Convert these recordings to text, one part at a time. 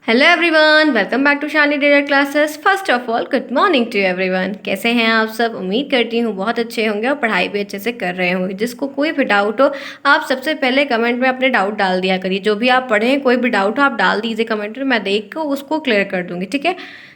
Hello everyone, welcome back to Shani dare classes. First of all good morning to everyone. कैसे हैं आप सब? उम्मीद करती हूँ बहुत अच्छे होंगे और पढ़ाई भी अच्छे से कर रहे होंगे। जिसको कोई भी डाउट हो आप सबसे पहले कमेंट में अपने डाउट डाल दिया करिए। जो भी आप पढ़े हैं कोई भी डाउट हो आप डाल दीजिए कमेंट में, मैं देख कर उसको क्लियर कर दूंगी। ठीक है,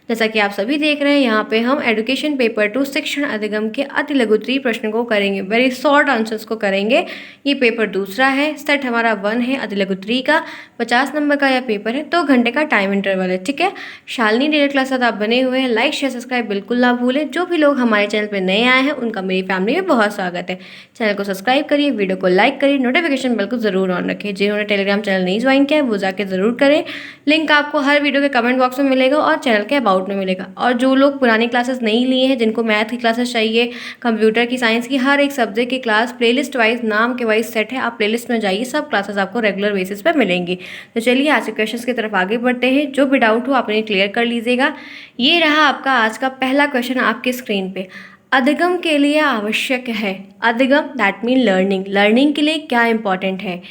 जैसा कि आप सभी देख रहे हैं यहाँ पे हम एजुकेशन पेपर 2 शिक्षण अधिगम के अति लघुत्तरीय प्रश्न को करेंगे, वेरी शॉर्ट आंसर्स को करेंगे। ये पेपर दूसरा है, सेट हमारा 1 है अति लघुत्तरीय का। 50 नंबर का यह पेपर है, 2 घंटे का टाइम इंटरवल है। ठीक है, शालिनी डेयर क्लास साथ आप बने हुए हैं। लाइक शेयर सब्सक्राइब बिल्कुल ना भूलें। जो भी लोग हमारे चैनल पर नए आए हैं उनका मेरी फैमिली में बहुत स्वागत है। चैनल को सब्सक्राइब करिए, वीडियो को लाइक करिए, नोटिफिकेशन बिल्कुल जरूर ऑन रखें। जिन्होंने टेलीग्राम चैनल नहीं ज्वाइन किया है वो जाके जरूर करें। लिंक आपको हर वीडियो के कमेंट बॉक्स में मिलेगा और चैनल के अबाउट में मिलेगा। और जो लोग पुरानी क्लासेस नहीं लिए हैं, जिनको मैथ की क्लासेस चाहिए, कंप्यूटर की, साइंस की, हर एक सब्जेक्ट की क्लास प्लेलिस्ट वाइज नाम के वाइज सेट है, आप प्लेलिस्ट में जाइए, सब क्लासेस आपको रेगुलर बेसिस पे मिलेंगी। तो चलिए आज के क्वेश्चंस की तरफ आगे बढ़ते हैं। जो भी डाउट हो आप इन्हें क्लियर कर लीजिएगा। ये रहा आपका आज का पहला क्वेश्चन आपके स्क्रीन पे। अधिगम के लिए आवश्यक है, अधिगम दैट मीन लर्निंग, लर्निंग के लिए क्या इंपॉर्टेंट है।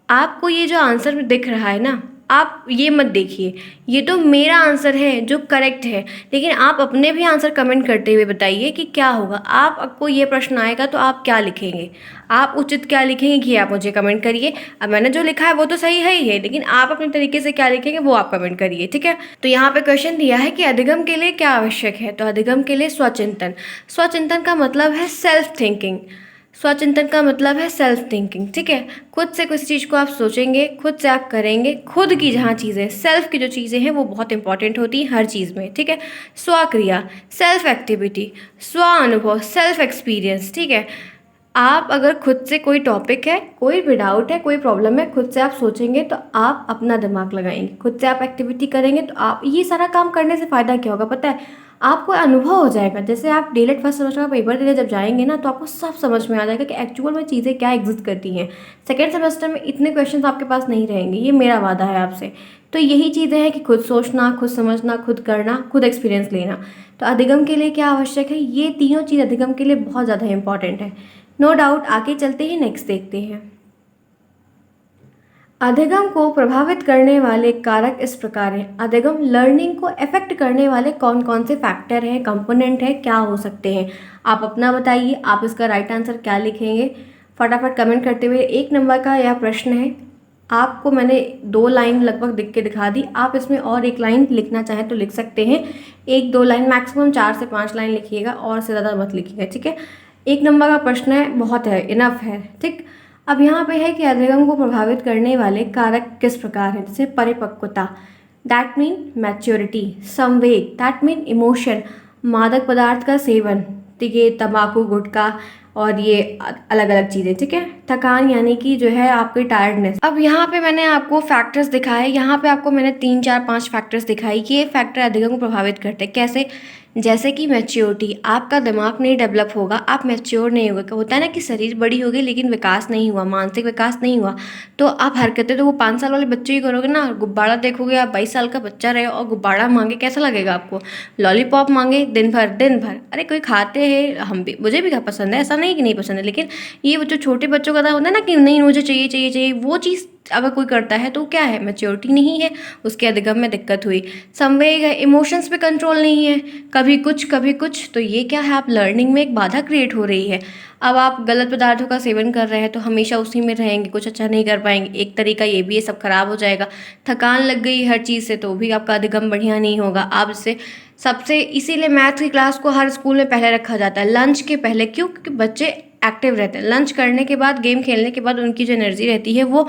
आपको ये जो आंसर दिख रहा है ना, आप ये मत देखिए, ये तो मेरा आंसर है जो करेक्ट है, लेकिन आप अपने भी आंसर कमेंट करते हुए बताइए कि क्या होगा। आपको ये प्रश्न आएगा तो आप क्या लिखेंगे, आप उचित क्या लिखेंगे कि आप मुझे कमेंट करिए। अब मैंने जो लिखा है वो तो सही है ही है, लेकिन आप अपने तरीके से क्या लिखेंगे वो आप कमेंट करिए। ठीक है, तो यहाँ पे क्वेश्चन दिया है कि अधिगम के लिए क्या आवश्यक है। तो अधिगम के लिए स्वचिंतन, स्वचिंतन का मतलब है सेल्फ थिंकिंग, स्वचिंतन का मतलब है सेल्फ थिंकिंग। ठीक है, खुद से किसी चीज़ को आप सोचेंगे, खुद से आप करेंगे, खुद की जहाँ चीज़ें, सेल्फ की जो चीज़ें हैं वो बहुत इंपॉर्टेंट होती हैं हर चीज़ में। ठीक है, स्वक्रिया, सेल्फ एक्टिविटी, स्व अनुभव, सेल्फ एक्सपीरियंस। ठीक है, आप अगर खुद से कोई टॉपिक है, कोई भी डाउट है, कोई प्रॉब्लम है, खुद से आप सोचेंगे तो आप अपना दिमाग लगाएंगे, खुद से आप एक्टिविटी करेंगे तो आप ये सारा काम करने से फ़ायदा क्या होगा पता है, आपको अनुभव हो जाएगा। जैसे आप डीएलएड फर्स्ट सेमेस्टर का पेपर देने जब जाएंगे ना तो आपको सब समझ में आ जाएगा कि एक्चुअल में चीज़ें क्या एग्जिस्ट करती हैं। सेकेंड सेमेस्टर में इतने क्वेश्चन आपके पास नहीं रहेंगे, ये मेरा वादा है आपसे। तो यही चीज़ें हैं कि खुद सोचना, खुद समझना, खुद करना, खुद एक्सपीरियंस लेना। तो अधिगम के लिए क्या आवश्यक है, ये तीनों चीज़ अधिगम के लिए बहुत ज़्यादा इंपॉर्टेंट है, नो डाउट। आगे चलते हैं, नेक्स्ट देखते हैं। अधिगम को प्रभावित करने वाले कारक इस प्रकार हैं। अधिगम लर्निंग को अफेक्ट करने वाले कौन कौन से फैक्टर हैं, कंपोनेंट है, क्या हो सकते हैं। आप अपना बताइए, आप इसका राइट आंसर क्या लिखेंगे फटाफट कमेंट करते हुए। 1 नंबर का यह प्रश्न है, आपको मैंने 2 लाइन लगभग लिख के दिखा दी, आप इसमें और 1 लाइन लिखना चाहें तो लिख सकते हैं। 1-2 लाइन, मैक्सिमम 4 से 5 लाइन लिखिएगा, और से ज़्यादा मत लिखिएगा। ठीक है, 1 नंबर का प्रश्न है, बहुत है, इनफ है। ठीक, अब यहाँ पे है कि अधिगम को प्रभावित करने वाले कारक किस प्रकार हैं। जैसे परिपक्वता, दैट मीन मैच्योरिटी, संवेग, दैट मीन इमोशन, मादक पदार्थ का सेवन, ठीक है, तंबाकू, गुटखा और ये अलग अलग चीज़ें। ठीक है, थकान यानी कि जो है आपकी टायर्डनेस। अब यहाँ पे मैंने आपको फैक्टर्स दिखाए, यहाँ पे आपको मैंने 3 4 5 फैक्टर्स दिखाई कि ये फैक्टर अधिगम को प्रभावित करते हैं। कैसे? जैसे कि मैच्योरिटी, आपका दिमाग नहीं डेवलप होगा, आप मैच्योर नहीं होगा। होता है ना कि शरीर बड़ी हो गई लेकिन विकास नहीं हुआ, मानसिक विकास नहीं हुआ, तो आप हरकतें तो वो 5 साल वाले बच्चे ही करोगे ना। गुब्बारा देखोगे, आप 22 साल का बच्चा रहे और गुब्बारा मांगे, कैसा लगेगा आपको? लॉलीपॉप मांगे दिन भर दिन भर, अरे कोई खाते हैं, हम भी, मुझे भी पसंद है, ऐसा नहीं कि नहीं पसंद है, लेकिन ये वो जो छोटे बच्चों का होता है ना कि नहीं मुझे चाहिए चाहिए चाहिए, वो चीज़ अगर कोई करता है तो क्या है, मैच्योरिटी नहीं है, उसके अधिगम में दिक्कत हुई। संवेग है, इमोशंस पे कंट्रोल नहीं है, कभी कुछ, तो ये क्या है, आप लर्निंग में एक बाधा क्रिएट हो रही है। अब आप गलत पदार्थों का सेवन कर रहे हैं तो हमेशा उसी में रहेंगे, कुछ अच्छा नहीं कर पाएंगे। एक तरीका ये भी है, सब खराब हो जाएगा। थकान लग गई हर चीज़ से तो भी आपका अधिगम बढ़िया नहीं होगा। आप इससे सबसे, इसीलिए मैथ की क्लास को हर स्कूल में पहले रखा जाता है, लंच के पहले। क्यों? क्योंकि बच्चे एक्टिव रहते हैं। लंच करने के बाद, गेम खेलने के बाद उनकी जो एनर्जी रहती है वो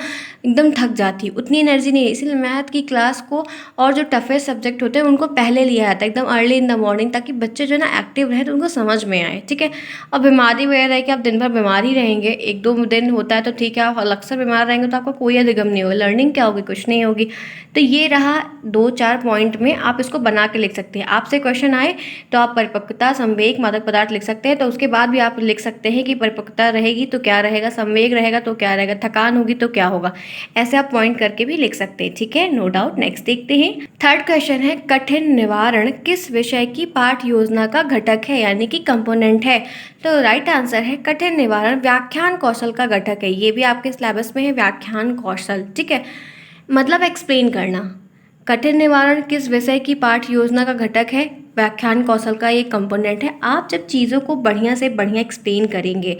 एकदम थक जाती है, उतनी एनर्जी नहीं है। इसीलिए मैथ की क्लास को और जो टफेस्ट सब्जेक्ट होते हैं उनको पहले लिया जाता है, एकदम अर्ली इन द मॉर्निंग, ताकि बच्चे जो है ना एक्टिव रहे तो उनको समझ में आए। ठीक है, और बीमारी वगैरह है कि आप दिन भर बीमार ही रहेंगे, 1-2 दिन होता है तो ठीक है, आप अक्सर बीमार रहेंगे तो आपका कोई अधिगम नहीं होगा, लर्निंग क्या होगी, कुछ नहीं होगी। तो ये रहा 2-4 पॉइंट में आप इसको बना के लिख सकते हैं। आपसे क्वेश्चन आए तो आप परिपक्वता, संवेग, मादक पदार्थ लिख सकते हैं, तो उसके बाद भी आप लिख सकते हैं कि परिपक्वता रहेगी तो क्या रहेगा, संवेग रहेगा तो क्या रहेगा, थकान होगी तो क्या होगा। ऐसे आप पॉइंट करके भी लिख सकते हैं। ठीक है, नो डाउट। नेक्स्ट देखते हैं। थर्ड क्वेश्चन है, कठिन निवारण किस विषय की पाठ योजना का घटक है, यानी कि कंपोनेंट है। तो राइट आंसर है कठिन निवारण व्याख्यान कौशल का घटक है। ये भी आपके सिलेबस में है, व्याख्यान कौशल। ठीक है, मतलब एक्सप्लेन करना, कठिन निवारण किस विषय की पाठ योजना का घटक है? व्याख्यान कौशल का एक कंपोनेंट है। आप जब चीज़ों को बढ़िया से बढ़िया एक्सप्लेन करेंगे,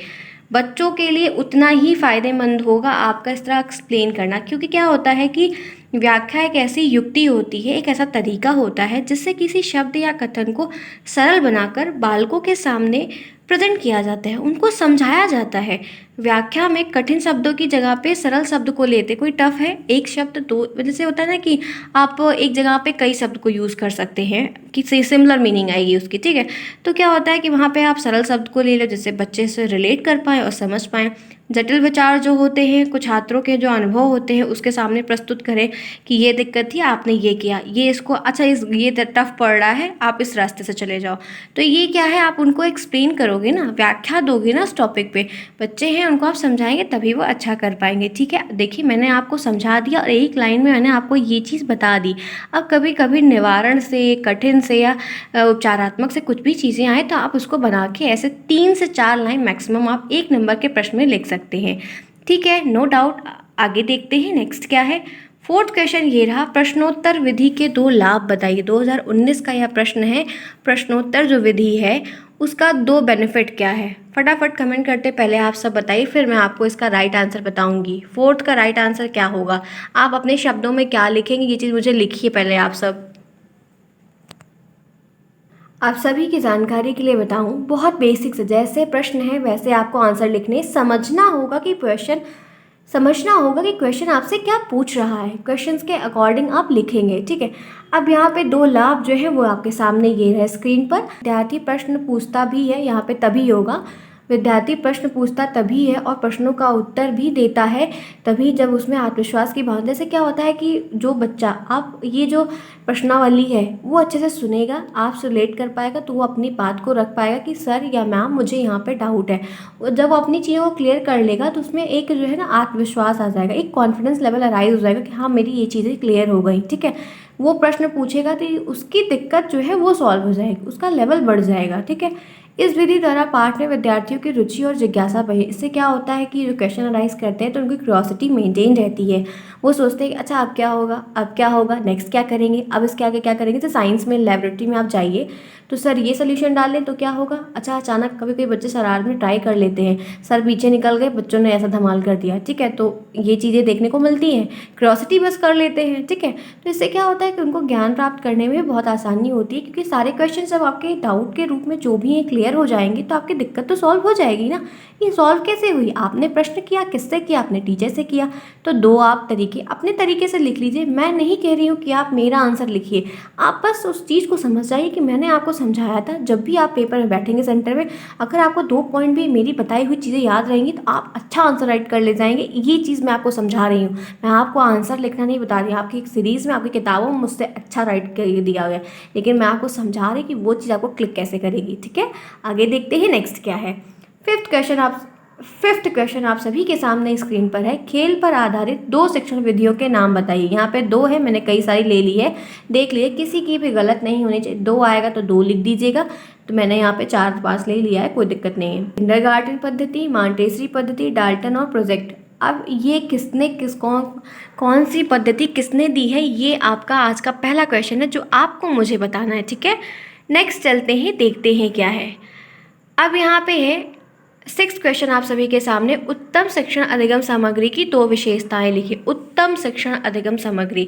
बच्चों के लिए उतना ही फ़ायदेमंद होगा आपका इस तरह एक्सप्लेन करना, क्योंकि क्या होता है कि व्याख्या एक ऐसी युक्ति होती है, एक ऐसा तरीका होता है जिससे किसी शब्द या कथन को सरल बनाकर बालकों के सामने प्रेजेंट किया जाता है, उनको समझाया जाता है। व्याख्या में कठिन शब्दों की जगह पे सरल शब्द को लेते, कोई टफ है एक शब्द दो, जैसे होता है ना कि आप एक जगह पे कई शब्द को यूज़ कर सकते हैं कि सिमिलर मीनिंग आएगी उसकी, ठीक है। तो क्या होता है कि वहाँ पे आप सरल शब्द को ले लो जिससे बच्चे से रिलेट कर पाएँ और समझ पाएँ। जटिल विचार जो होते हैं, कुछ छात्रों के जो अनुभव होते हैं उसके सामने प्रस्तुत करें कि ये दिक्कत थी, आपने ये किया, ये इसको अच्छा ये टफ पड़ रहा है, आप इस रास्ते से चले जाओ। तो ये क्या है, आप उनको एक्सप्लेन करोगे ना, व्याख्या दोगे ना उस टॉपिक पे, बच्चे हैं उनको आप समझाएंगे तभी वो अच्छा कर पाएंगे, ठीक है। देखिए मैंने आपको समझा दिया और एक लाइन में मैंने आपको ये चीज़ बता दी। अब कभी कभी निवारण से, कठिन से या उपचारात्मक से कुछ भी चीज़ें आए तो आप उसको बना के ऐसे 3 से 4 लाइन मैक्सिमम आप 1 नंबर के प्रश्न में लिख सकते हैं, ठीक है, नो डाउट। आगे देखते हैं नेक्स्ट क्या है। फोर्थ क्वेश्चन ये रहा, प्रश्नोत्तर विधि के 2 लाभ बताइए। 2019 का यह प्रश्न है, प्रश्नोत्तर जो विधि है उसका 2 बेनिफिट क्या है। फटाफट कमेंट करते पहले आप सब बताइए, फिर मैं आपको इसका राइट आंसर बताऊंगी। फोर्थ का राइट आंसर क्या होगा, आप अपने शब्दों में क्या लिखेंगे, ये चीज़ मुझे लिखिए पहले आप सब। आप सभी की जानकारी के लिए बताऊं, बहुत बेसिक से जैसे प्रश्न है वैसे आपको आंसर लिखने, समझना होगा कि क्वेश्चन आपसे क्या पूछ रहा है, क्वेश्चंस के अकॉर्डिंग आप लिखेंगे, ठीक है। अब यहाँ पे 2 लाभ जो है वो आपके सामने ये है स्क्रीन पर। विद्यार्थी प्रश्न पूछता भी है, यहाँ पे तभी होगा, विद्यार्थी प्रश्न पूछता तभी है और प्रश्नों का उत्तर भी देता है तभी जब उसमें आत्मविश्वास की भावना। जैसे क्या होता है कि जो बच्चा आप ये जो प्रश्नावली है वो अच्छे से सुनेगा, आपसे रिलेट कर पाएगा, तो वो अपनी बात को रख पाएगा कि सर या मैम मुझे यहाँ पे डाउट है। जब वो अपनी चीज़ों को क्लियर कर लेगा तो उसमें एक जो है ना आत्मविश्वास आ जाएगा, एक कॉन्फिडेंस लेवल अराइज हो जाएगा कि हाँ मेरी ये चीज़ें क्लियर हो गई, ठीक है। वो प्रश्न पूछेगा तो उसकी दिक्कत जो है वो सॉल्व हो जाएगी, उसका लेवल बढ़ जाएगा, ठीक है। इस विधि द्वारा पाठ में विद्यार्थियों की रुचि और जिज्ञासा बढ़े। इससे क्या होता है कि जो क्वेश्चन अराइज करते हैं तो उनकी क्यूरियोसिटी मेंटेन रहती है, वो सोचते हैं कि अच्छा अब क्या होगा, अब क्या होगा, नेक्स्ट क्या करेंगे, अब इसके आगे क्या करेंगे। जैसे साइंस में लेबोरेटरी में आप जाइए तो सर ये सोल्यूशन डाल लें तो क्या होगा, अच्छा अचानक कभी कभी बच्चे शरारत में ट्राई कर लेते हैं, सर पीछे निकल गए, बच्चों ने ऐसा धमाल कर दिया, ठीक है। तो ये चीज़ें देखने को मिलती हैं, क्यूरियोसिटी बस कर लेते हैं, ठीक है। तो इससे क्या होता है कि उनको ज्ञान प्राप्त करने में बहुत आसानी होती है, क्योंकि सारे क्वेश्चन जब आपके डाउट के रूप में जो भी हैं क्लियर हो जाएंगे तो आपकी दिक्कत तो सॉल्व हो जाएगी ना। ये सॉल्व कैसे हुई, आपने प्रश्न किया, किससे किया, अपने टीचर से किया। तो 2 आप तरीके अपने तरीके से लिख लीजिए। मैं नहीं कह रही हूँ कि आप मेरा आंसर लिखिए, आप बस उस चीज़ को समझ जाइए कि मैंने आपको समझाया था। जब भी आप पेपर में बैठेंगे सेंटर में, अगर आपको 2 पॉइंट भी मेरी बताई हुई चीज़ें याद रहेंगी तो आप अच्छा आंसर राइट कर ले जाएंगे। ये चीज़ मैं आपको समझा रही हूँ, मैं आपको आंसर लिखना नहीं बता रही। आपकी एक सीरीज़ में, आपकी किताबों में मुझसे अच्छा राइट कर दिया गया, लेकिन मैं आपको समझा रही कि वो चीज़ आपको क्लिक कैसे करेगी, ठीक है। आगे देखते हैं नेक्स्ट क्या है। फिफ्थ क्वेश्चन आप सभी के सामने स्क्रीन पर है। खेल पर आधारित 2 शिक्षण विधियों के नाम बताइए। यहाँ पे 2 है, मैंने कई सारी ले ली है, देख लिए, किसी की भी गलत नहीं होनी चाहिए। 2 आएगा तो 2 लिख दीजिएगा, तो मैंने यहाँ पे 4 पास ले लिया है, कोई दिक्कत नहीं है। किंडरगार्टन पद्धति, मॉन्टेसरी पद्धति, डाल्टन और प्रोजेक्ट। अब ये कौन सी पद्धति किसने दी है, ये आपका आज का पहला क्वेश्चन है जो आपको मुझे बताना है, ठीक है। नेक्स्ट चलते हैं, देखते हैं क्या है। अब यहाँ पे है 6th क्वेश्चन आप सभी के सामने। उत्तम शिक्षण अधिगम सामग्री की 2 विशेषताएं लिखिए। उत्तम शिक्षण अधिगम सामग्री,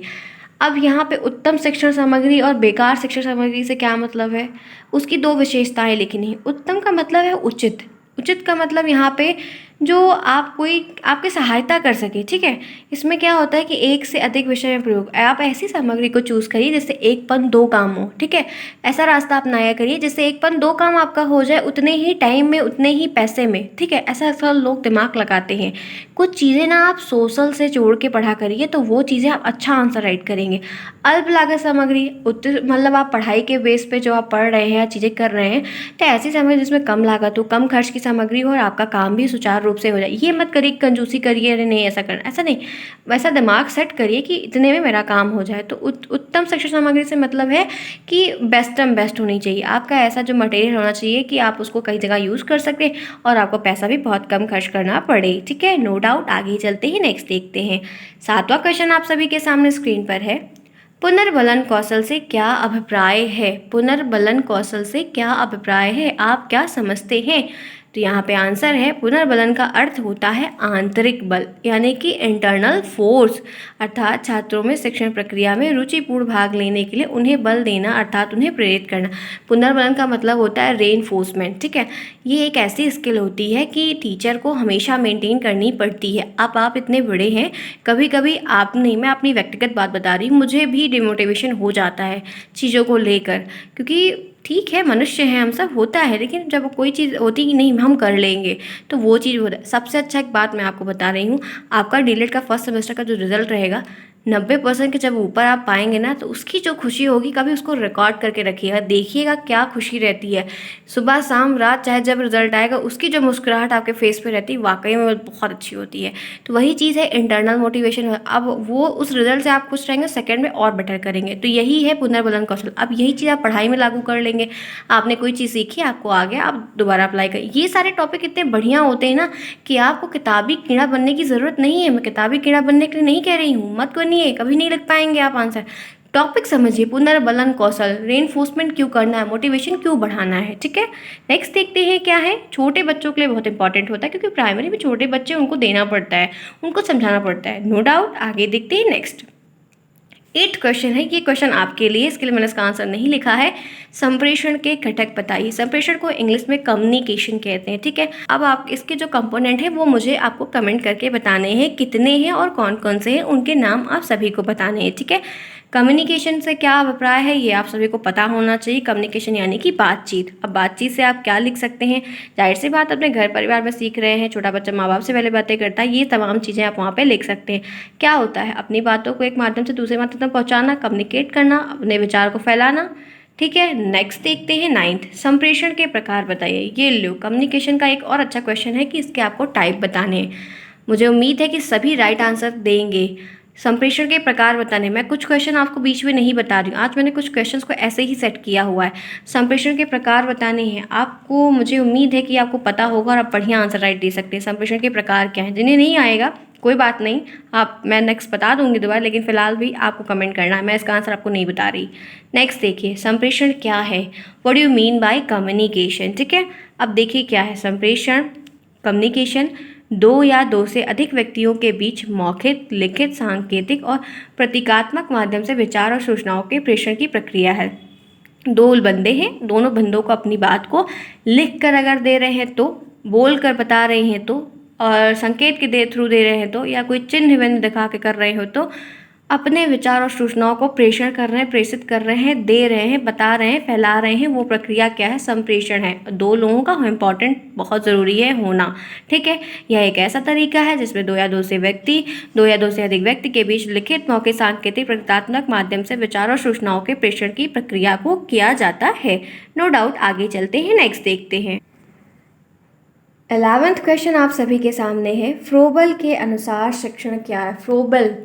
अब यहाँ पे उत्तम शिक्षण सामग्री और बेकार शिक्षण सामग्री से क्या मतलब है, उसकी 2 विशेषताएं लिखनी है। उत्तम का मतलब है उचित, उचित का मतलब यहाँ पे जो आप कोई आपकी सहायता कर सके, ठीक है। इसमें क्या होता है कि एक से अधिक विषय में प्रयोग, आप ऐसी सामग्री को चूज़ करिए जिससे 1 पन 2 काम हो, ठीक है। ऐसा रास्ता अपनाया करिए जिससे 1 पन 2 काम आपका हो जाए उतने ही टाइम में, उतने ही पैसे में, ठीक है। ऐसा अक्सर लोग दिमाग लगाते हैं। कुछ चीज़ें ना आप सोशल से जोड़ के पढ़ा करिए तो वो चीज़ें आप अच्छा आंसर राइट करेंगे। अल्प लागत सामग्री, मतलब आप पढ़ाई के बेस पे जो आप पढ़ रहे हैं या चीज़ें कर रहे हैं, तो ऐसी सामग्री जिसमें कम लागत हो, कम खर्च की सामग्री हो और आपका काम भी सुचारू रूप से हो जाए। ये मत करिए कंजूसी करिए, अरे नहीं ऐसा करना, ऐसा नहीं, वैसा दिमाग सेट करिए कि इतने में मेरा काम हो जाए। तो उत्तम शिक्षण सामग्री से मतलब है कि बेस्ट होनी चाहिए। आपका ऐसा जो मटेरियल होना चाहिए कि आप उसको कई जगह यूज़ कर सकें और आपको पैसा भी बहुत कम खर्च करना पड़े, ठीक है, नो डाउट। आगे चलते ही नेक्स्ट देखते हैं। 7वां क्वेश्चन आप सभी के सामने स्क्रीन पर है। पुनर्बलन कौशल से क्या अभिप्राय है? पुनर्बलन कौशल से क्या अभिप्राय है? आप क्या समझते हैं? तो यहाँ पे आंसर है, पुनर्बलन का अर्थ होता है आंतरिक बल, यानी कि इंटरनल फोर्स, अर्थात छात्रों में शिक्षण प्रक्रिया में रुचिपूर्ण भाग लेने के लिए उन्हें बल देना, अर्थात उन्हें प्रेरित करना। पुनर्बलन का मतलब होता है रेनफोर्समेंट, ठीक है। ये एक ऐसी स्किल होती है कि टीचर को हमेशा मेंटेन करनी पड़ती है। अब आप इतने बड़े हैं, कभी कभी आप नहीं, मैं अपनी व्यक्तिगत बात बता रही हूँ, मुझे भी डिमोटिवेशन हो जाता है चीज़ों को लेकर, क्योंकि ठीक है, मनुष्य हैं हम, सब होता है, लेकिन जब कोई चीज़ होती कि नहीं हम कर लेंगे, तो वो चीज़ होता है। सबसे अच्छा एक बात मैं आपको बता रही हूँ, आपका डीएलएड का फर्स्ट सेमेस्टर का जो रिजल्ट रहेगा, 90% के जब ऊपर आप पाएंगे ना, तो उसकी जो खुशी होगी, कभी उसको रिकॉर्ड करके रखिएगा, देखिएगा क्या खुशी रहती है। सुबह शाम रात चाहे जब रिजल्ट आएगा, उसकी जो मुस्कुराहट आपके फेस पे रहती है, वाकई में बहुत अच्छी होती है। तो वही चीज़ है इंटरनल मोटिवेशन। अब वो उस रिजल्ट से आप खुश रहेंगे, सेकंड में और बेटर करेंगे। तो यही है पुनर्बलन कौशल। अब यही चीज़ आप पढ़ाई में लागू कर लेंगे। आपने कोई चीज़ सीखी, आपको आ गया, आप दोबारा अप्लाई करें। ये सारे टॉपिक इतने बढ़िया होते हैं ना कि आपको किताबी कीड़ा बनने की ज़रूरत नहीं है। मैं किताबी कीड़ा बनने के लिए नहीं कह रही हूँ, मत बनिए, कभी नहीं लिख पाएंगे आप आंसर। टॉपिक समझिए, पुनर्बलन कौशल, रेनफोर्समेंट क्यों करना है, मोटिवेशन क्यों बढ़ाना है, ठीक है। नेक्स्ट देखते हैं क्या है। छोटे बच्चों के लिए बहुत इंपॉर्टेंट होता है, क्योंकि प्राइमरी में छोटे बच्चे, उनको देना पड़ता है, उनको समझाना पड़ता है, नो डाउट। आगे देखते हैं नेक्स्ट 8th क्वेश्चन है, ये क्वेश्चन आपके लिए, इसके लिए मैंने इसका आंसर नहीं लिखा है। संप्रेषण के घटक बताइए। संप्रेषण को इंग्लिश में कम्युनिकेशन कहते हैं, ठीक है। अब आप इसके जो कंपोनेंट है वो मुझे आपको कमेंट करके बताने हैं, कितने हैं और कौन कौन से हैं, उनके नाम आप सभी को बताने हैं, ठीक है। कम्युनिकेशन से क्या अभिप्राय है, ये आप सभी को पता होना चाहिए। कम्युनिकेशन यानी कि बातचीत। अब बातचीत से आप क्या लिख सकते हैं, जाहिर सी बात अपने घर परिवार में सीख रहे हैं, छोटा बच्चा माँ बाप से पहले बातें करता है, ये तमाम चीज़ें आप वहाँ पे लिख सकते हैं। क्या होता है, अपनी बातों को एक माध्यम से दूसरे माध्यम तक पहुँचाना, कम्युनिकेट करना, अपने विचार को फैलाना, ठीक है। नेक्स्ट देखते हैं 9th, संप्रेषण के प्रकार बताइए। ये लो, कम्युनिकेशन का एक और अच्छा क्वेश्चन है कि इसके आपको टाइप बताने हैं। मुझे उम्मीद है कि सभी राइट आंसर देंगे। संप्रेषण के प्रकार बताने, मैं कुछ क्वेश्चन आपको बीच में नहीं बता रही हूँ, आज मैंने कुछ क्वेश्चंस को ऐसे ही सेट किया हुआ है। संप्रेषण के प्रकार बताने हैं आपको, मुझे उम्मीद है कि आपको पता होगा और आप बढ़िया आंसर राइट दे सकते हैं। संप्रेषण के प्रकार क्या हैं, जिन्हें नहीं आएगा कोई बात नहीं, आप, मैं नेक्स्ट बता दूंगी दोबारा, लेकिन फिलहाल भी आपको कमेंट करना है, मैं इसका आंसर आपको नहीं बता रही। नेक्स्ट देखिए, संप्रेषण क्या है, what do you mean by communication, ठीक है। अब देखिए क्या है संप्रेषण। कम्युनिकेशन दो या दो से अधिक व्यक्तियों के बीच मौखिक, लिखित, सांकेतिक और प्रतीकात्मक माध्यम से विचार और सूचनाओं के प्रेषण की प्रक्रिया है। दो बंदे हैं, दोनों बंदों को अपनी बात को लिख कर अगर दे रहे हैं तो, बोल कर बता रहे हैं तो, और संकेत के थ्रू दे रहे हैं तो, या कोई चिन्ह विन्ह दिखा के कर रहे हो तो, अपने विचार और सूचनाओं को प्रेषण कर रहे हैं, प्रेषित कर रहे हैं, दे रहे हैं, बता रहे हैं, फैला रहे हैं, वो प्रक्रिया क्या है, संप्रेषण है। दो लोगों का इम्पॉर्टेंट, बहुत ज़रूरी है होना, ठीक है। यह एक ऐसा तरीका है जिसमें दो या दो से अधिक व्यक्ति के बीच लिखित, मौखिक, सांकेतिक, प्रतीकात्मक माध्यम से विचार और सूचनाओं के प्रेषण की प्रक्रिया को किया जाता है। No doubt. आगे चलते हैं, नेक्स्ट देखते हैं। 11th क्वेश्चन आप सभी के सामने है, फ्रोबल के अनुसार शिक्षण क्या है। फ्रोबल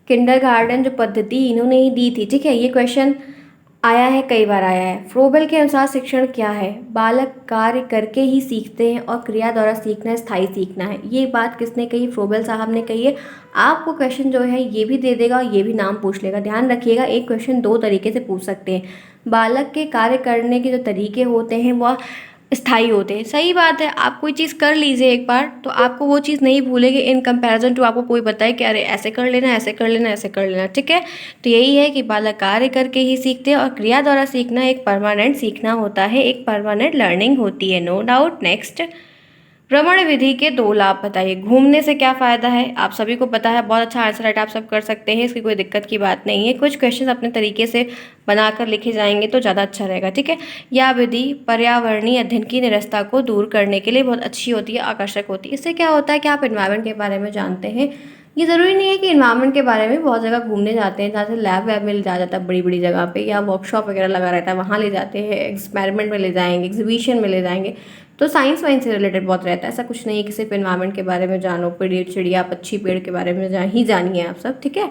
किंडरगार्टन जो पद्धति इन्होंने ही दी थी, ठीक है। ये क्वेश्चन आया है, कई बार आया है। फ्रोबल के अनुसार शिक्षण क्या है, बालक कार्य करके ही सीखते हैं और क्रिया द्वारा सीखना स्थायी सीखना है। ये बात किसने कही, फ्रोबल साहब ने कही है। आपको क्वेश्चन जो है ये भी दे देगा और ये भी नाम पूछ लेगा। ध्यान रखिएगा, एक क्वेश्चन दो तरीके से पूछ सकते हैं। बालक के कार्य करने के जो तरीके होते हैं वह स्थायी होते हैं, सही बात है। आप कोई चीज़ कर लीजिए एक बार तो आपको वो चीज़ नहीं भूलेगी, इन कंपैरिजन टू आपको कोई बताए कि अरे ऐसे कर लेना, ऐसे कर लेना, ऐसे कर लेना, ठीक है। तो यही है कि बालक कार्य करके ही सीखते हैं और क्रिया द्वारा सीखना एक परमानेंट सीखना होता है, एक परमानेंट लर्निंग होती है, नो डाउट। नेक्स्ट, भ्रमण विधि के दो लाभ बताइए। घूमने से क्या फ़ायदा है, आप सभी को पता है, बहुत अच्छा आंसर राइट आप सब कर सकते हैं, इसकी कोई दिक्कत की बात नहीं है। कुछ क्वेश्चन अपने तरीके से बनाकर लिखे जाएंगे तो ज़्यादा अच्छा रहेगा, ठीक है। यह विधि पर्यावरणीय अध्ययन की निरस्ता को दूर करने के लिए बहुत अच्छी होती है, आकर्षक होती है। इससे क्या होता है कि आप इन्वायरमेंट के बारे में जानते हैं। ये ज़रूरी नहीं है कि इन्वायरमेंट के बारे में बहुत जगह घूमने जाते हैं, जहाँ से लैब वैब में ले जाया जाता है बड़ी बड़ी जगह पे, या वर्कशॉप वगैरह लगा रहता है वहाँ ले जाते हैं, एक्सपेरिमेंट में ले जाएंगे, एग्जीबिशन में ले जाएंगे, तो साइंस वाइंस से रिलेटेड बहुत रहता है। ऐसा कुछ नहीं है कि सिर्फ इन्वायरमेंट के बारे में जानो, चिड़िया पक्षी पेड़ के बारे में ही जानिए आप सब, ठीक है।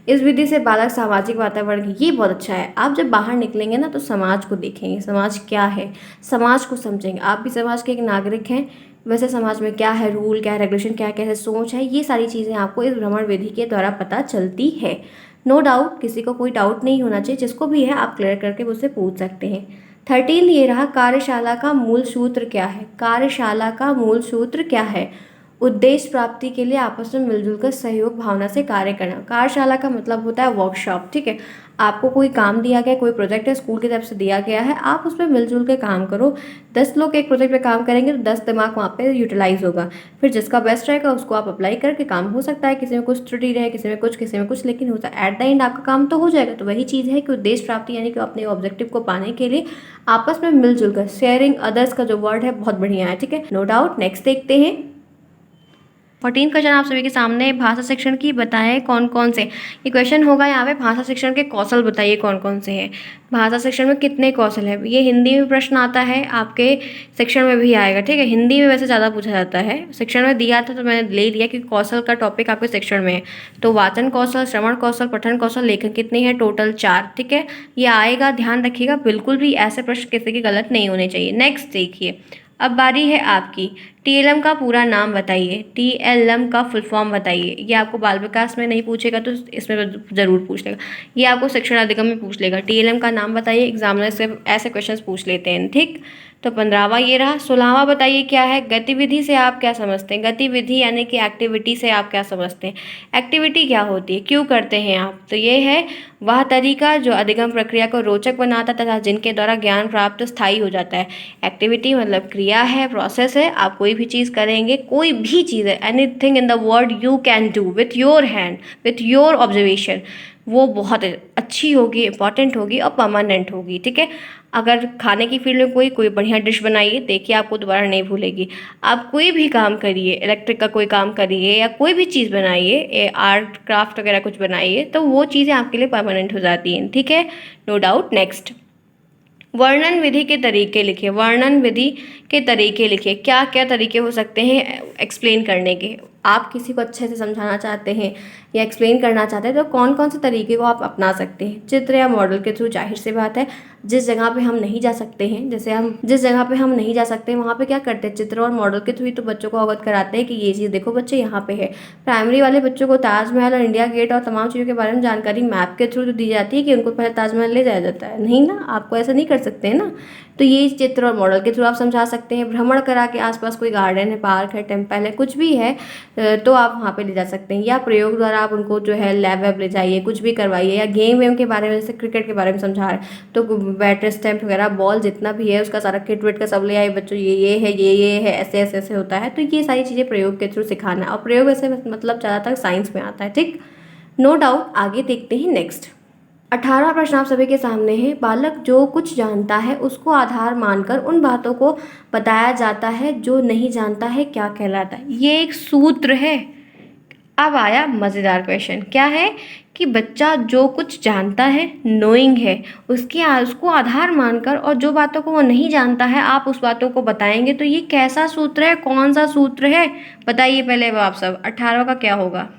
इस विधि से बालक सामाजिक वातावरण, ये बहुत अच्छा है। आप जब बाहर निकलेंगे ना तो समाज को देखेंगे, समाज क्या है, समाज को समझेंगे। आप भी समाज के एक नागरिक हैं, वैसे समाज में क्या है रूल, क्या है रेगुलेशन, क्या कैसे सोच है, ये सारी चीज़ें आपको इस भ्रमण विधि के द्वारा पता चलती है। नो डाउट, किसी को कोई डाउट नहीं होना चाहिए, जिसको भी है आप क्लियर करके मुझसे पूछ सकते हैं। 13 ये रहा, कार्यशाला का मूल सूत्र क्या है? कार्यशाला का मूल सूत्र क्या है? उद्देश्य प्राप्ति के लिए आपस में मिलजुल कर सहयोग भावना से कार्य करना। कार्यशाला का मतलब होता है वर्कशॉप, ठीक है। आपको कोई काम दिया गया, कोई प्रोजेक्ट है स्कूल की तरफ से दिया गया है, आप उस पर मिलजुल के काम करो। 10 लोग एक प्रोजेक्ट पे काम करेंगे तो 10 दिमाग वहाँ पे यूटिलाइज होगा, फिर जिसका बेस्ट रहेगा उसको आप अप्लाई करके काम हो सकता है। किसी में कुछ त्रुटि रहे, किसी में कुछ, लेकिन होता है एट द एंड आपका काम तो हो जाएगा। तो वही चीज़ है कि उद्देश्य प्राप्ति यानी कि अपने ऑब्जेक्टिव को पाने के लिए आपस में मिलजुल कर, शेयरिंग अदर्स का जो वर्ड है बहुत बढ़िया है, ठीक है, नो डाउट। नेक्स्ट देखते हैं 14 क्वेश्चन आप सभी के सामने, भाषा शिक्षण की बताएं कौन कौन से। ये क्वेश्चन होगा यहाँ पे, भाषा शिक्षण के कौशल बताइए कौन कौन से हैं। भाषा शिक्षण में कितने कौशल है? ये हिंदी में प्रश्न आता है, आपके शिक्षण में भी आएगा, ठीक है। हिंदी में वैसे ज़्यादा पूछा जाता है, शिक्षण में दिया था तो मैंने ले लिया कि कौशल का टॉपिक आपके शिक्षण में है। तो वाचन कौशल, श्रवण कौशल, पठन कौशल, लेखन कितनी है? टोटल 4, ठीक है। ये आएगा, ध्यान रखिएगा, बिल्कुल भी ऐसे प्रश्न किसी के गलत नहीं होने चाहिए। नेक्स्ट देखिए, अब बारी है आपकी। टीएलएम का पूरा नाम बताइए, टीएलएम का फुल फॉर्म बताइए। ये आपको बाल विकास में नहीं पूछेगा तो इसमें ज़रूर पूछ लेगा, ये आपको शिक्षण अधिगम में पूछ लेगा। टीएलएम का नाम बताइए, एग्जामिनर से ऐसे क्वेश्चंस पूछ लेते हैं, ठीक। तो 15वां ये रहा। 16वां बताइए क्या है? गतिविधि से आप क्या समझते हैं? गतिविधि यानी कि एक्टिविटी से आप क्या समझते हैं? एक्टिविटी क्या होती है, क्यों करते हैं आप? तो ये है वह तरीका जो अधिगम प्रक्रिया को रोचक बनाता तथा जिनके द्वारा ज्ञान प्राप्त स्थायी हो जाता है। एक्टिविटी मतलब क्रिया है, प्रोसेस है। आप कोई भी चीज़ करेंगे, कोई भी चीज़ है, anything in the world you can do with your hand, with your observation, वो बहुत अच्छी होगी, इंपॉर्टेंट होगी और परमानेंट होगी, ठीक है। अगर खाने की फील्ड में कोई बढ़िया डिश बनाइए, देखिए आपको दोबारा नहीं भूलेगी। आप कोई भी काम करिए, इलेक्ट्रिक का कोई काम करिए या कोई भी चीज़ बनाइए, आर्ट क्राफ्ट वगैरह कुछ बनाइए, तो वो चीज़ें आपके लिए परमानेंट हो जाती हैं, ठीक है, नो डाउट। नेक्स्ट, वर्णन विधि के तरीके लिखिए। वर्णन विधि के तरीके लिखिए, क्या क्या तरीके हो सकते हैं एक्सप्लेन करने के। आप किसी को अच्छे से समझाना चाहते हैं या एक्सप्लेन करना चाहते हैं तो कौन कौन से तरीके को आप अपना सकते हैं? चित्र या मॉडल के थ्रू, जाहिर सी बात है। जिस जगह पे हम नहीं जा सकते हैं, जैसे हम जिस जगह पे हम नहीं जा सकते हैं वहाँ पे क्या करते हैं? चित्र और मॉडल के थ्रू ही तो बच्चों को अवगत कराते हैं कि ये चीज़ देखो बच्चे यहाँ पे है। प्राइमरी वाले बच्चों को ताजमहल और इंडिया गेट और तमाम चीज़ों के बारे में जानकारी मैप के थ्रू तो दी जाती है कि उनको पहले ताजमहल ले जाया जाता है, नहीं ना, आपको ऐसा नहीं कर सकते हैं ना। तो ये चित्र और मॉडल के थ्रू आप समझा सकते हैं। भ्रमण करा के आसपास कोई गार्डन है, पार्क है, टेम्पल है, कुछ भी है तो आप वहाँ पे ले जा सकते हैं। या प्रयोग द्वारा आप उनको जो है लैब वैब ले जाइए, कुछ भी करवाइए। या गेम वेम के बारे में, जैसे क्रिकेट के बारे में समझा रहे हैं तो बैट, स्टैम्प वगैरह, बॉल जितना भी है उसका सारा किट विट का सब ले आए बच्चों, ये है, ये है, ऐसे ऐसे ऐसे होता है। तो ये सारी चीज़ें प्रयोग के थ्रू सिखाना है, और प्रयोग ऐसे मतलब ज़्यादातर साइंस में आता है, ठीक, नो डाउट। आगे देखते हैं नेक्स्ट। 18 प्रश्न आप सभी के सामने है। बालक जो कुछ जानता है उसको आधार मानकर उन बातों को बताया जाता है जो नहीं जानता है, क्या कहलाता है? ये एक सूत्र है। अब आया मज़ेदार क्वेश्चन, क्या है कि बच्चा जो कुछ जानता है, नोइंग है, उसको आधार मानकर और जो बातों को वो नहीं जानता है आप उस बातों को बताएंगे। तो ये कैसा सूत्र है, कौन सा सूत्र है, बताइए पहले वो आप सब। 18 का क्या होगा?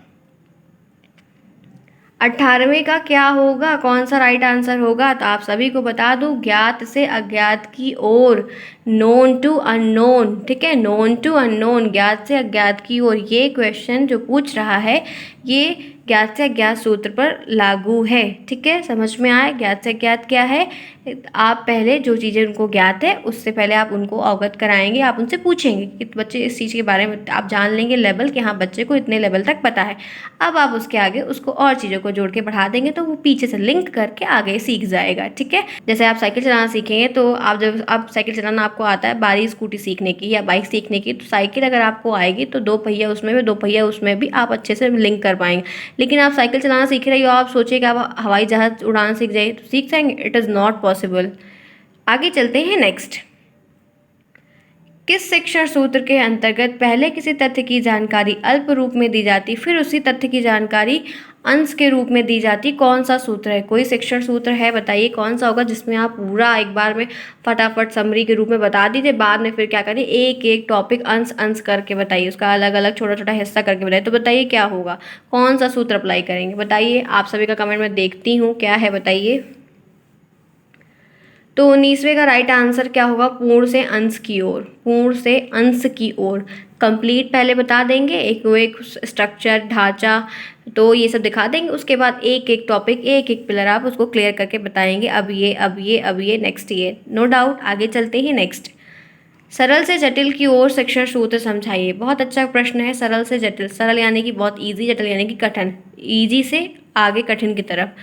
18वें का क्या होगा, कौन सा राइट आंसर होगा? तो आप सभी को बता दूं, ज्ञात से अज्ञात की ओर, नोन टू अननोन, ठीक है, नोन टू अननोन, ज्ञात से अज्ञात की ओर। ये क्वेश्चन जो पूछ रहा है ये ज्ञात से अज्ञात सूत्र पर लागू है, ठीक है, समझ में आए? ज्ञात से अज्ञात क्या है? आप पहले जो चीज़ें उनको ज्ञात है उससे पहले आप उनको अवगत कराएंगे, आप उनसे पूछेंगे कि बच्चे इस चीज़ के बारे में आप जान लेंगे लेवल कि हाँ बच्चे को इतने लेवल तक पता है। अब आप उसके आगे उसको और चीज़ों को जोड़ के बढ़ा देंगे तो वो पीछे से लिंक करके आगे सीख जाएगा, ठीक है। जैसे आप साइकिल चलाना सीखेंगे तो आप जब आप साइकिल चलाना आपको आता है, बारी स्कूटी सीखने की या बाइक सीखने की, तो साइकिल अगर आपको आएगी तो 2 पहिया उसमें भी, 2 पहिया उसमें भी आप अच्छे से लिंक कर पाएंगे। लेकिन आप साइकिल चलाना सीख रही हो, आप सोचिए कि आप हवाई जहाज उड़ाना सीख जाए तो सीख जाएंगे? It is not possible. आगे चलते हैं नेक्स्ट। किस शिक्षण सूत्र के अंतर्गत पहले किसी तथ्य की जानकारी अल्प रूप में दी जाती, फिर उसी तथ्य की जानकारी अंश के रूप में दी जाती? कौन सा सूत्र है? कोई शिक्षण सूत्र है, बताइए कौन सा होगा जिसमें आप पूरा एक बार में फटाफट समरी के रूप में बता दीजिए, बाद में फिर क्या करिए एक एक टॉपिक अंश अंश करके बताइए, उसका अलग अलग छोटा छोटा हिस्सा करके बताइए। तो बताइए क्या होगा, कौन सा सूत्र अप्लाई करेंगे? बताइए, आप सभी का कमेंट में देखती हूँ क्या है, बताइए। तो 19वें का राइट आंसर क्या होगा? पूर्ण से अंश की ओर, पूर्ण से अंश की ओर। कंप्लीट पहले बता देंगे, एक स्ट्रक्चर, ढांचा, तो ये सब दिखा देंगे। उसके बाद एक एक टॉपिक, एक एक पिलर आप उसको क्लियर करके बताएंगे, अब ये, अब ये, अब ये, नेक्स्ट ये। नो डाउट, आगे चलते हैं नेक्स्ट। सरल से जटिल की ओर शिक्षण सूत्र समझाइए। बहुत अच्छा प्रश्न है। सरल से जटिल, सरल यानी कि बहुत इजी, जटिल यानी कि कठिन, इजी से आगे कठिन की तरफ।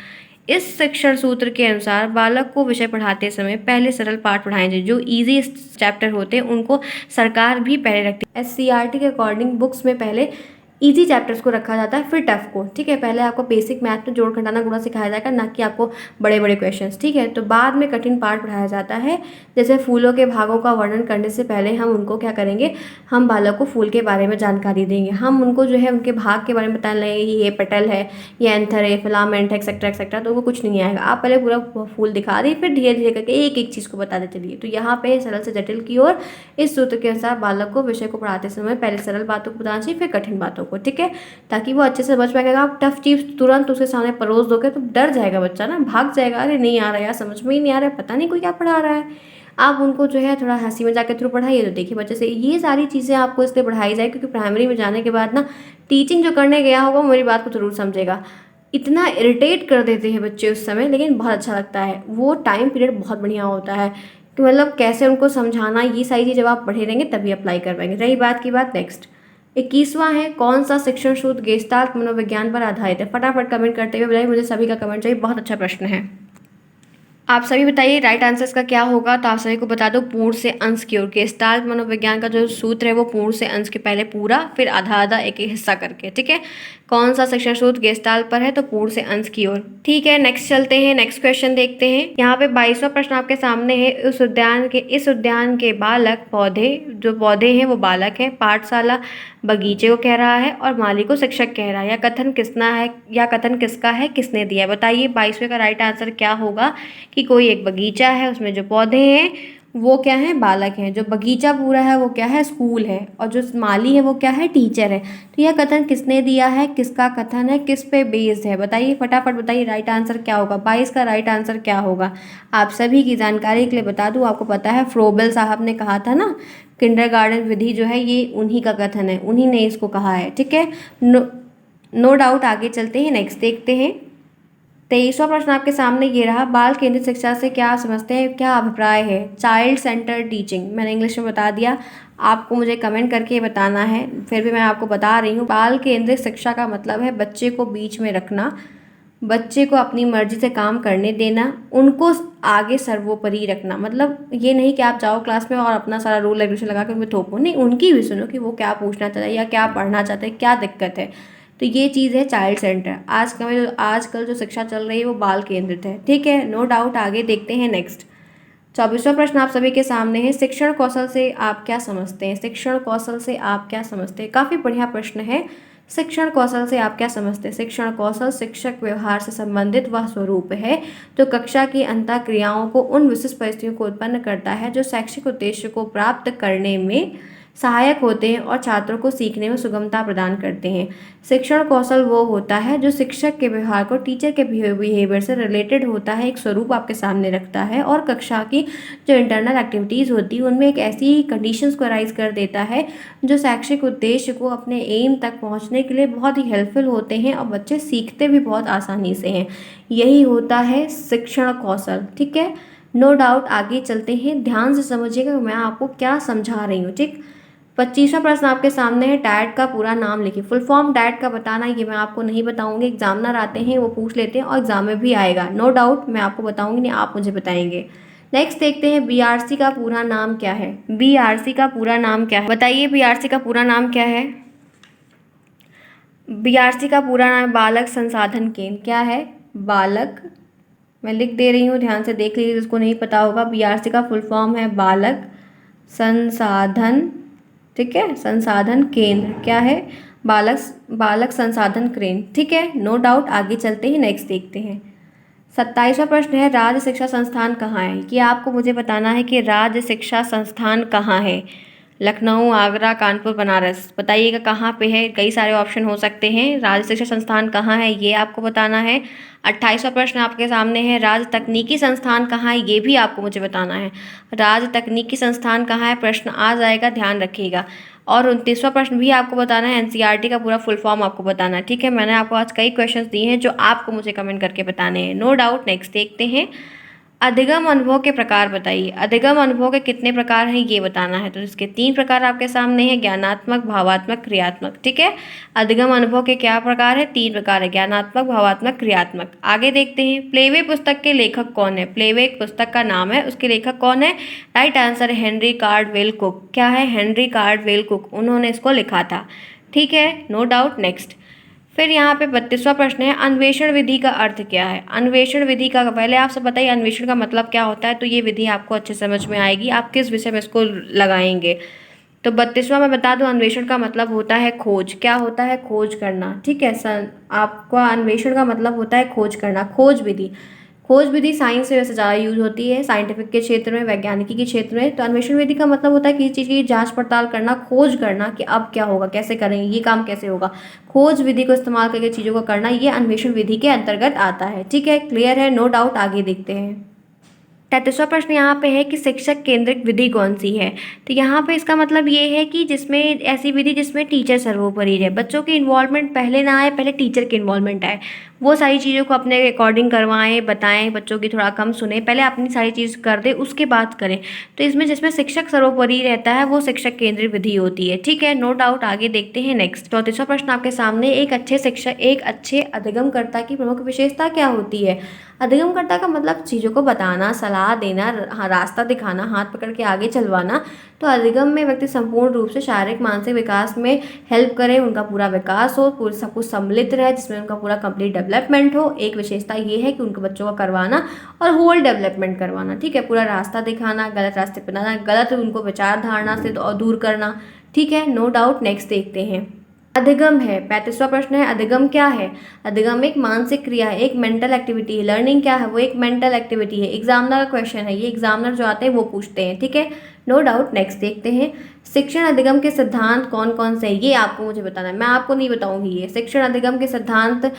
इस शिक्षण सूत्र के अनुसार बालक को विषय पढ़ाते समय पहले सरल पाठ पढ़ाएं जाए। जो इजी चैप्टर होते हैं उनको सरकार भी पहले रखती है। एससीईआरटी के अकॉर्डिंग बुक्स में पहले इजी चैप्टर्स को रखा जाता है, फिर टफ को। ठीक है, पहले आपको बेसिक मैथ में जोड़ घटाना गुणा सिखाया जाएगा, ना कि आपको बड़े बड़े क्वेश्चंस। ठीक है, तो बाद में कठिन पाठ पढ़ाया जाता है। जैसे फूलों के भागों का वर्णन करने से पहले हम उनको क्या करेंगे, हम बालक को फूल के बारे में जानकारी देंगे। हम उनको जो है उनके भाग के बारे में बताने लगेंगे, ये पेटल है, ये एंथर है, फिलामेंट है, एक्सेट्रा एक्सेट्रा, तो वो कुछ नहीं आएगा। आप पहले पूरा फूल दिखा दी, फिर धीरे धीरे करके एक एक चीज़ को बताते चलिए। तो यहाँ पे सरल से जटिल की ओर इस सूत्र के अनुसार बालक को विषय को पढ़ाते समय पहले सरल बातों को बताना चाहिए, फिर कठिन बातों को। ठीक है, ताकि वो अच्छे से समझ पाएगा। आप टफ चीज तुरंत उसके सामने परोस दोगे तो डर जाएगा बच्चा ना, भाग जाएगा, अरे नहीं आ रहा है यार, समझ में ही नहीं आ रहा है, पता नहीं कोई क्या पढ़ा रहा है। आप उनको जो है थोड़ा हंसी मजाक के थ्रू पढ़ाइए, तो देखिए बच्चे से ये सारी चीज़ें आपको इसलिए पढ़ाई जाए क्योंकि प्राइमरी में जाने के बाद ना टीचिंग जो करने गया होगा वो मेरी बात को जरूर समझेगा। इतना इरिटेट कर देते हैं बच्चे उस समय, लेकिन बहुत अच्छा लगता है। वो टाइम पीरियड बहुत बढ़िया होता है कि मतलब कैसे उनको समझाना, ये सारी चीज़ जब आप पढ़े रहेंगे तभी अप्लाई कर पाएंगे। रही बात की बात, नेक्स्ट 21वां है, कौन सा शिक्षण सूत्र गेस्टाल्ट मनोविज्ञान पर आधारित है? फटाफट कमेंट करते हुए बताइए, मुझे सभी का कमेंट चाहिए। बहुत अच्छा प्रश्न है। आप सभी बताइए राइट आंसर का क्या होगा। तो आप सभी को बता दो, पूर्ण से अंश की ओर। गेस्टाल्ट मनोविज्ञान का जो सूत्र है वो पूर्ण से अंश के पहले पूरा, फिर आधा आधा, एक एक हिस्सा करके। ठीक है, कौन सा शिक्षण सूत्र गेस्टाल्ट पर है? तो पूर्ण से अंश की ओर। ठीक है, नेक्स्ट चलते हैं, नेक्स्ट क्वेश्चन देखते हैं। यहाँ पे 22वां प्रश्न आपके सामने है। इस उद्यान के बालक पौधे, जो पौधे हैं वो बालक है, पाठशाला बगीचे को कह रहा है और माली को शिक्षक कह रहा है। या कथन किसका है, किसने दिया है? बताइए 22वें का राइट आंसर क्या होगा कि कोई एक बगीचा है, उसमें जो पौधे हैं वो क्या है, बालक हैं। जो बगीचा पूरा है वो क्या है, स्कूल है। और जो माली है वो क्या है, टीचर है। तो यह कथन किसने दिया है, किसका कथन है, किस पे बेस्ड है? बताइए फटाफट बताइए राइट आंसर क्या होगा। 22 का राइट आंसर क्या होगा? आप सभी की जानकारी के लिए बता दूं, आपको पता है फ्रोबेल साहब ने कहा था ना, किंडरगार्टन विधि जो है ये उन्हीं का कथन है, उन्हीं ने इसको कहा है। ठीक है, नो डाउट, आगे चलते हैं, नेक्स्ट देखते हैं। 23वां प्रश्न आपके सामने ये रहा, बाल केंद्रित शिक्षा से क्या समझते हैं, क्या अभिप्राय है? चाइल्ड सेंटर टीचिंग, मैंने इंग्लिश में बता दिया, आपको मुझे कमेंट करके बताना है। फिर भी मैं आपको बता रही हूँ, बाल केंद्रित शिक्षा का मतलब है बच्चे को बीच में रखना, बच्चे को अपनी मर्जी से काम करने देना, उनको आगे सर्वोपरि रखना। मतलब ये नहीं कि आप जाओ क्लास में और अपना सारा रूल रेगुलेशन लगा कर उनमें थोपो, नहीं, उनकी भी सुनो कि वो क्या पूछना चाहते हैं या क्या पढ़ना चाहते हैं, क्या दिक्कत है। तो ये चीज़ है चाइल्ड सेंटर। आजकल जो शिक्षा चल रही है वो बाल केंद्रित है। ठीक है, नो डाउट, आगे देखते हैं नेक्स्ट। 24वां प्रश्न आप सभी के सामने है, शिक्षण कौशल से आप क्या समझते हैं? शिक्षण कौशल से आप क्या समझते हैं? काफ़ी बढ़िया प्रश्न है। शिक्षण कौशल से आप क्या समझते हैं? शिक्षण कौशल शिक्षक व्यवहार से संबंधित वह स्वरूप है जो कक्षा की अंतः क्रियाओं को उन विशिष्ट परिस्थितियों को उत्पन्न करता है जो शैक्षिक उद्देश्य को प्राप्त करने में सहायक होते हैं और छात्रों को सीखने में सुगमता प्रदान करते हैं। शिक्षण कौशल वो होता है जो शिक्षक के व्यवहार को टीचर के बिहेवियर से रिलेटेड होता है, एक स्वरूप आपके सामने रखता है और कक्षा की जो इंटरनल एक्टिविटीज़ होती है उनमें एक ऐसी कंडीशंस को राइज कर देता है जो शैक्षिक उद्देश्य को अपने एम तक पहुंचने के लिए बहुत ही हेल्पफुल होते हैं और बच्चे सीखते भी बहुत आसानी से हैं। यही होता है शिक्षण कौशल। ठीक है, नो डाउट, आगे चलते हैं, ध्यान से समझिएगा मैं आपको क्या समझा रही हूँ। ठीक, 25वां प्रश्न आपके सामने है, डैट का पूरा नाम लिखिए। फुल फॉर्म डैट का बताना ये मैं आपको नहीं बताऊंगी, एग्जामिनर आते हैं वो पूछ लेते हैं और एग्जाम में भी आएगा। नो डाउट मैं आपको बताऊंगी, नहीं आप मुझे बताएंगे। नेक्स्ट देखते हैं, बीआरसी का पूरा नाम क्या है? बीआरसी का पूरा नाम क्या है? बताइए बीआरसी का पूरा नाम क्या है? बीआरसी का पूरा नाम बालक संसाधन केंद्र। क्या है? बालक, मैं लिख दे रही हूँ, ध्यान से देख लीजिए जिसको नहीं पता होगा। बीआरसी का फुल फॉर्म है बालक संसाधन, ठीक है, संसाधन केंद्र। क्या है? बालक संसाधन केंद्र। ठीक है, नो डाउट, आगे चलते हैं, नेक्स्ट देखते हैं। 27वां प्रश्न है, राज्य शिक्षा संस्थान कहाँ है? कि आपको मुझे बताना है कि राज्य शिक्षा संस्थान कहाँ है। लखनऊ, आगरा, कानपुर, बनारस। बताइएगा कहाँ पे है। कई सारे ऑप्शन हो सकते हैं। राज्य शिक्षा संस्थान कहाँ है ये आपको बताना है। 28वां प्रश्न आपके सामने है, राज्य तकनीकी संस्थान कहाँ है ये भी आपको मुझे बताना है। राज्य तकनीकी संस्थान कहाँ है, प्रश्न आ जाएगा, ध्यान रखिएगा। और 29वां प्रश्न भी आपको बताना है, एनसीईआरटी का पूरा फुल फॉर्म आपको बताना है। ठीक है, मैंने आपको आज कई क्वेश्चंस दिए हैं जो आपको मुझे कमेंट करके बताने हैं, नो डाउट। नेक्स्ट देखते हैं, अधिगम अनुभव के प्रकार बताइए। अधिगम अनुभव के कितने प्रकार हैं ये बताना है। तो इसके 3 प्रकार आपके सामने हैं, ज्ञानात्मक, भावात्मक, क्रियात्मक। ठीक है, अधिगम अनुभव के क्या प्रकार है, 3 प्रकार है, ज्ञानात्मक, भावात्मक, क्रियात्मक। आगे देखते हैं, प्लेवे पुस्तक के लेखक कौन है। प्लेवे एक पुस्तक का नाम है, उसके लेखक कौन है। राइट आंसर है हेनरी कार्डवेल कुक। क्या है, हेनरी कार्डवेल कुक, उन्होंने इसको लिखा था। ठीक है, नो डाउट। नेक्स्ट, फिर यहाँ पे 32वां प्रश्न है, अन्वेषण विधि का अर्थ क्या है। अन्वेषण विधि का, पहले आप सब बताइए अन्वेषण का मतलब क्या होता है, तो ये विधि आपको अच्छे समझ में आएगी, आप किस विषय में इसको लगाएंगे। तो 32वां मैं बता दूं, अन्वेषण का मतलब होता है खोज। क्या होता है, खोज करना। ठीक है सर, आपका अन्वेषण का मतलब होता है खोज करना, खोज विधि। खोज विधि साइंस से वैसे ज़्यादा यूज होती है, साइंटिफिक के क्षेत्र में, वैज्ञानिकी के क्षेत्र में। तो अन्वेषण विधि का मतलब होता है किसी चीज़ की जांच पड़ताल करना, खोज करना कि अब क्या होगा, कैसे करेंगे, ये काम कैसे होगा। खोज विधि को इस्तेमाल करके चीज़ों को करना, ये अन्वेषण विधि के अंतर्गत आता है। ठीक है, क्लियर है, नो डाउट। आगे देखते हैं, 33वां प्रश्न यहाँ पे है कि शिक्षक केंद्रित विधि कौन सी है। तो यहाँ पे इसका मतलब ये है कि जिसमें ऐसी विधि जिसमें टीचर सर्वोपरि है, बच्चों की इन्वॉल्वमेंट पहले ना आए, पहले टीचर की इन्वॉल्वमेंट आए, वो सारी चीज़ों को अपने अकॉर्डिंग करवाएं, बताएं, बच्चों की थोड़ा कम सुने, पहले अपनी सारी चीज़ कर दे उसके बाद करें। तो इसमें जिसमें शिक्षक सर्वोपरि रहता है वो शिक्षक केंद्रित विधि होती है। ठीक है, नो डाउट। आगे देखते हैं, नेक्स्ट 34वां प्रश्न आपके सामने, एक अच्छे शिक्षक, एक अच्छे अधिगमकर्ता की प्रमुख विशेषता क्या होती है। अधिगमकर्ता का मतलब चीज़ों को बताना, सलाह देना, रास्ता दिखाना, हाथ पकड़ के आगे चलवाना। तो अधिगम में व्यक्ति संपूर्ण रूप से शारीरिक मानसिक विकास में हेल्प करे, उनका पूरा विकास हो, पूरा सब कुछ सम्मिलित रहे, जिसमें उनका पूरा कंप्लीट डेवलपमेंट हो। एक विशेषता ये है कि उनके बच्चों का करवाना और होल डेवलपमेंट करवाना। ठीक है, पूरा रास्ता दिखाना, गलत रास्ते पर ना, गलत उनको विचार धारणा से दूर करना। ठीक है, नो डाउट। नेक्स्ट देखते हैं, अधिगम है, 35वां प्रश्न है, अधिगम क्या है। अधिगम एक मानसिक क्रिया है, एक मेंटल एक्टिविटी है। लर्निंग क्या है, वो एक मेंटल एक्टिविटी है। एग्जामिनर का क्वेश्चन है ये, एग्जामिनर जो आते हैं वो पूछते हैं। ठीक है, नो डाउट। नेक्स्ट देखते हैं, शिक्षण अधिगम के सिद्धांत कौन कौन से हैं ये आपको मुझे बताना है, मैं आपको नहीं बताऊंगी। ये शिक्षण अधिगम के सिद्धांत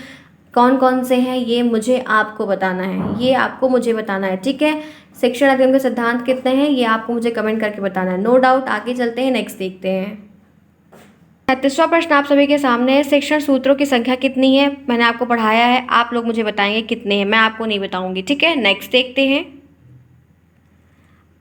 कौन कौन से हैं ये मुझे आपको बताना है, ये आपको मुझे बताना है। ठीक है, शिक्षण अधिगम के सिद्धांत कितने हैं ये आपको मुझे कमेंट करके बताना है, नो डाउट। आगे चलते हैं, नेक्स्ट देखते हैं, 36वां प्रश्न आप सभी के सामने है, शिक्षण सूत्रों की संख्या कितनी है। मैंने आपको पढ़ाया है, आप लोग मुझे बताएंगे कितने हैं, मैं आपको नहीं बताऊंगी। ठीक है, नेक्स्ट देखते हैं,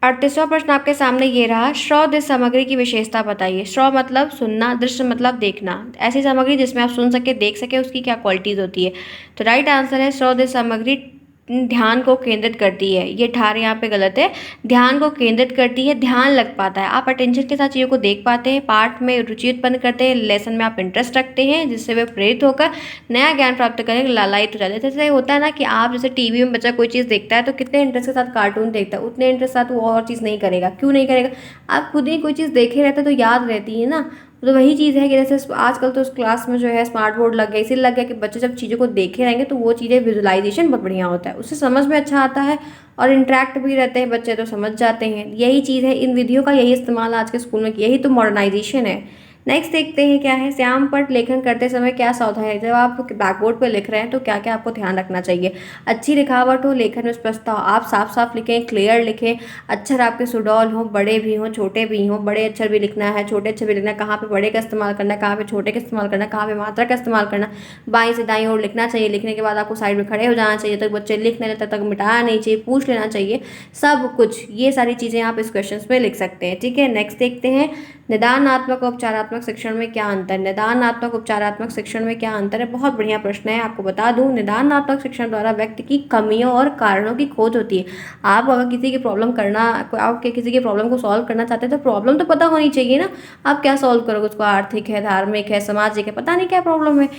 38वां प्रश्न आपके सामने ये रहा, श्रव्य सामग्री की विशेषता बताइए। श्रव्य मतलब सुनना, दृश्य मतलब देखना, ऐसी सामग्री जिसमें आप सुन सके, देख सके, उसकी क्या क्वालिटीज होती है। तो राइट आंसर है श्रव्य सामग्री ध्यान को केंद्रित करती है। ये ठार यहाँ पे गलत है, ध्यान को केंद्रित करती है, ध्यान लग पाता है, आप अटेंशन के साथ चीज़ों को देख पाते हैं, पाठ में रुचि उत्पन्न करते हैं, लेसन में आप इंटरेस्ट रखते हैं, जिससे वे प्रेरित होकर नया ज्ञान प्राप्त करें, लालायित हो जाते हैं। जैसे होता है ना कि आप जैसे टीवी में बच्चा कोई चीज़ देखता है तो कितने इंटरेस्ट के साथ कार्टून देखता है, उतने इंटरेस्ट के साथ वो और चीज़ नहीं करेगा। क्यों नहीं करेगा, आप खुद ही कोई चीज़ देखे रहते तो याद रहती है ना। तो वही चीज़ है कि जैसे आजकल तो उस क्लास में जो है स्मार्ट बोर्ड लग गया, इसीलिए लग गया कि बच्चे जब चीज़ों को देखे रहेंगे तो वो चीज़ें विजुलाइजेशन बहुत बढ़िया होता है, उससे समझ में अच्छा आता है और इंटरेक्ट भी रहते हैं बच्चे, तो समझ जाते हैं। यही चीज़ है, इन विधियों का यही इस्तेमाल आज के स्कूल में, यही तो मॉडर्नाइजेशन है। नेक्स्ट देखते हैं क्या है, श्याम पट लेखन करते समय क्या सावधानी है। जब आप ब्लैक बोर्ड पर लिख रहे हैं तो क्या क्या आपको ध्यान रखना चाहिए। अच्छी लिखावट हो, लेखन में स्पष्टता हो, आप साफ साफ लिखें, क्लियर लिखें, अक्षर आपके सुडौल हों, बड़े भी हों छोटे भी हों, बड़े अक्षर भी लिखना है, छोटे अक्षर भी लिखना है, कहाँ पे बड़े का इस्तेमाल करना है, कहाँ पे छोटे का इस्तेमाल करना है, कहाँ पे मात्रा का इस्तेमाल करना, बाईं से दाईं ओर लिखना चाहिए। लिखने के बाद आपको साइड में खड़े हो जाना चाहिए, तक बच्चे लिख नहीं लेते तक मिटाना नहीं चाहिए, पूछ लेना चाहिए, सब कुछ ये सारी चीज़ें आप इस क्वेश्चन में लिख सकते हैं। ठीक है, नेक्स्ट देखते हैं, निदानात्मक और उपचारात्मक शिक्षण में क्या अंतर। निदानात्मक उपचारात्मक शिक्षण में क्या अंतर है, बहुत बढ़िया प्रश्न है। आपको बता दूं, निदानात्मक शिक्षण द्वारा व्यक्ति की कमियों और कारणों की खोज होती है। आप अगर किसी की प्रॉब्लम करना, आप किसी की प्रॉब्लम को सॉल्व करना चाहते हैं तो प्रॉब्लम तो पता होनी चाहिए ना। आप क्या सॉल्व करोगे उसको, आर्थिक है, धार्मिक है, सामाजिक है, पता नहीं क्या प्रॉब्लम है।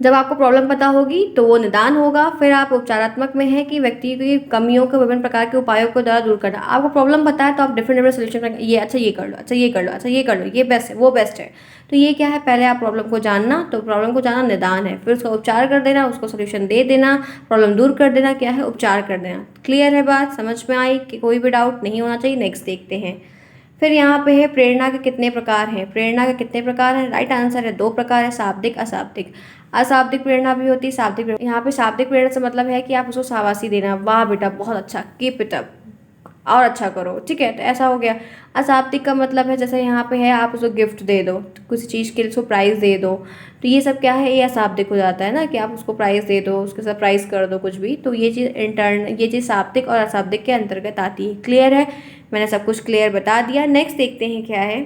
जब आपको प्रॉब्लम पता होगी तो वो निदान होगा। फिर आप उपचारात्मक में है कि व्यक्ति की कमियों को विभिन्न प्रकार के उपायों को द्वारा दूर करना। आपको प्रॉब्लम पता है तो आप डिफरेंट डिफरेंट सोल्यूशन, ये अच्छा ये कर लो, अच्छा ये कर लो, अच्छा ये कर लो, ये बेस्ट है, वो बेस्ट है। तो ये क्या है, पहले आप प्रॉब्लम को जानना, तो प्रॉब्लम को जानना निदान है, फिर उसका उपचार कर देना, उसको सोल्यूशन दे देना, प्रॉब्लम दूर कर देना क्या है, उपचार कर देना। क्लियर है बात, समझ में आई कि कोई भी डाउट नहीं होना चाहिए। नेक्स्ट देखते हैं, फिर यहाँ पे है प्रेरणा के कितने प्रकार हैं। प्रेरणा के कितने प्रकार हैं? राइट आंसर है 2 प्रकार है, शाब्दिक अशाब्दिक। अशाब्दिक प्रेरणा भी होती है, शाब्दिक प्रेरणा। यहाँ पे शाब्दिक प्रेरणा से मतलब है कि आप उसको शाबाशी देना, वाह बेटा बहुत अच्छा, कीप इट अप, और अच्छा करो, ठीक है, तो ऐसा हो गया। अशाब्दिक का मतलब है जैसे यहाँ पे है आप उसको गिफ्ट दे दो, किसी चीज़ के लिए उसको प्राइज़ दे दो, तो ये सब क्या है, ये अशाब्दिक हो जाता है ना, कि आप उसको प्राइज़ दे दो, उसके साथ प्राइज़ कर दो कुछ भी, तो ये चीज़ शाब्दिक और अशाब्दिक के अंतर्गत आती है। क्लियर है? मैंने सब कुछ क्लियर बता दिया। नेक्स्ट देखते हैं क्या है।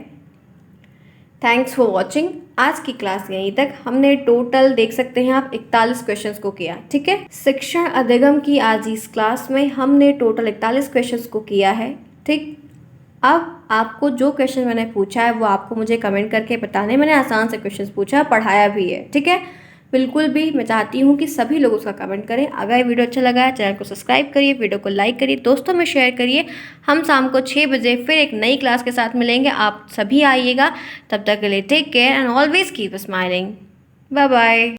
Thanks for watching. आज की क्लास यहीं तक। हमने टोटल देख सकते हैं आप 41 क्वेश्चंस को किया, ठीक है। शिक्षण अधिगम की आज इस क्लास में हमने टोटल 41 क्वेश्चंस को किया है, ठीक। अब आपको जो क्वेश्चन मैंने पूछा है वो आपको मुझे कमेंट करके बताने। मैंने आसान से क्वेश्चंस पूछा, पढ़ाया भी है, ठीक है। बिल्कुल भी मैं चाहती हूँ कि सभी लोग उसका कमेंट करें। अगर ये वीडियो अच्छा लगा है चैनल को सब्सक्राइब करिए, वीडियो को लाइक करिए, दोस्तों में शेयर करिए। हम शाम को 6 बजे फिर एक नई क्लास के साथ मिलेंगे, आप सभी आइएगा। तब तक के लिए take care and always keep smiling. Bye bye.